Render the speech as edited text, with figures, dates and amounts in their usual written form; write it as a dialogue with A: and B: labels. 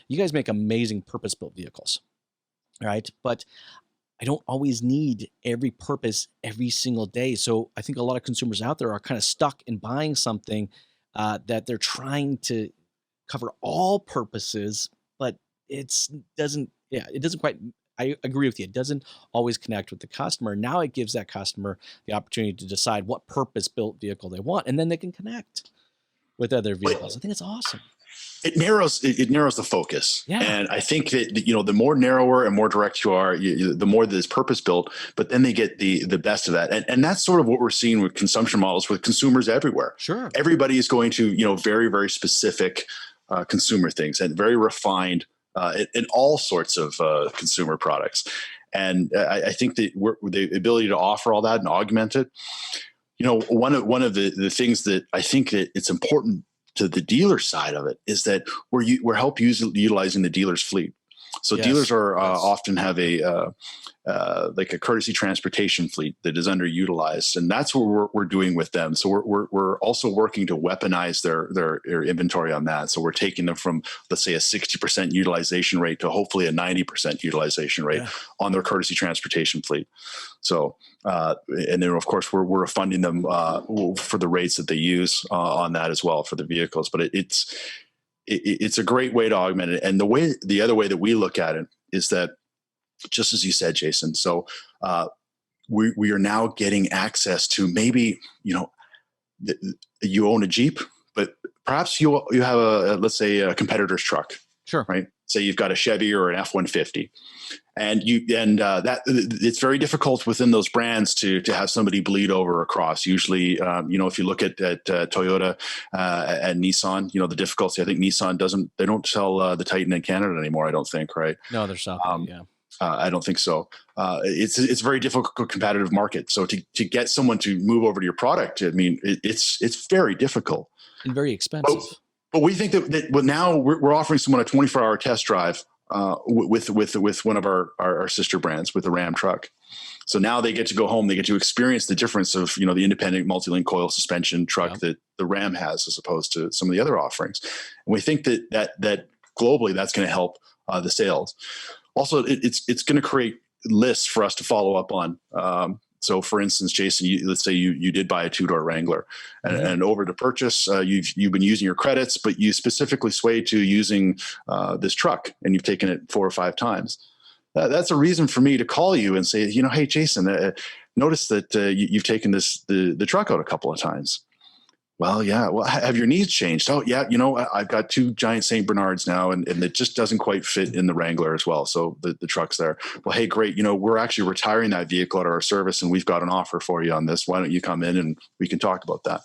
A: you guys make amazing purpose-built vehicles, right? But I don't always need every purpose every single day. So I think a lot of consumers out there are kind of stuck in buying something that they're trying to cover all purposes, but it doesn't quite, I agree with you. It doesn't always connect with the customer. Now it gives that customer the opportunity to decide what purpose built vehicle they want, and then they can connect with other vehicles. I think it's awesome.
B: It narrows the focus.
A: Yeah.
B: And I think that, the more narrower and more direct you are, the more that it's purpose built, but then they get the best of that. And that's sort of what we're seeing with consumption models with consumers everywhere.
A: Sure.
B: Everybody is going to, very, very specific consumer things and very refined in all sorts of consumer products. And I think that the ability to offer all that and augment it, one of the things that I think that it's important to the dealer side of it is that we're utilizing the dealer's fleet. So
A: Yes,
B: dealers are
A: yes.
B: often have a like a courtesy transportation fleet that is underutilized, and that's what we're doing with them. So we're also working to weaponize their inventory on that. So we're taking them from, let's say, a 60% utilization rate to hopefully a 90% utilization rate on their courtesy transportation fleet. So and then of course we're funding them for the rates that they use on that as well for the vehicles. But it's a great way to augment it. And the other way that we look at it is that, just as you said, Jason, so we are now getting access to maybe, you own a Jeep, but perhaps you have let's say a competitor's truck.
A: Sure.
B: Right. Say you've got a Chevy or an F-150, and that it's very difficult within those brands to have somebody bleed over across. Usually, if you look at Toyota and Nissan, the difficulty. I think Nissan they don't sell the Titan in Canada anymore. I don't think, right?
A: No, they're stopping. Yeah.
B: I don't think so. It's a very difficult competitive market. So to get someone to move over to your product, I mean, it's very difficult
A: And very expensive.
B: But we think that now we're offering someone a 24-hour test drive with one of our sister brands, with the Ram truck. So now they get to go home. They get to experience the difference of the independent multi-link coil suspension truck that the Ram has, as opposed to some of the other offerings. And we think that globally that's going to help the sales. Also, it's going to create lists for us to follow up on. So, for instance, Jason, let's say you did buy a two-door Wrangler, and over the purchase, you've been using your credits, but you specifically swayed to using this truck, and you've taken it 4 or 5 times. That's a reason for me to call you and say, hey, Jason, notice that you've taken the truck out a couple of times. Well, yeah. Well, have your needs changed? Oh, yeah. I've got 2 giant St. Bernards now, and it just doesn't quite fit in the Wrangler as well. So the truck's there. Well, hey, great. We're actually retiring that vehicle at our service, and we've got an offer for you on this. Why don't you come in and we can talk about that?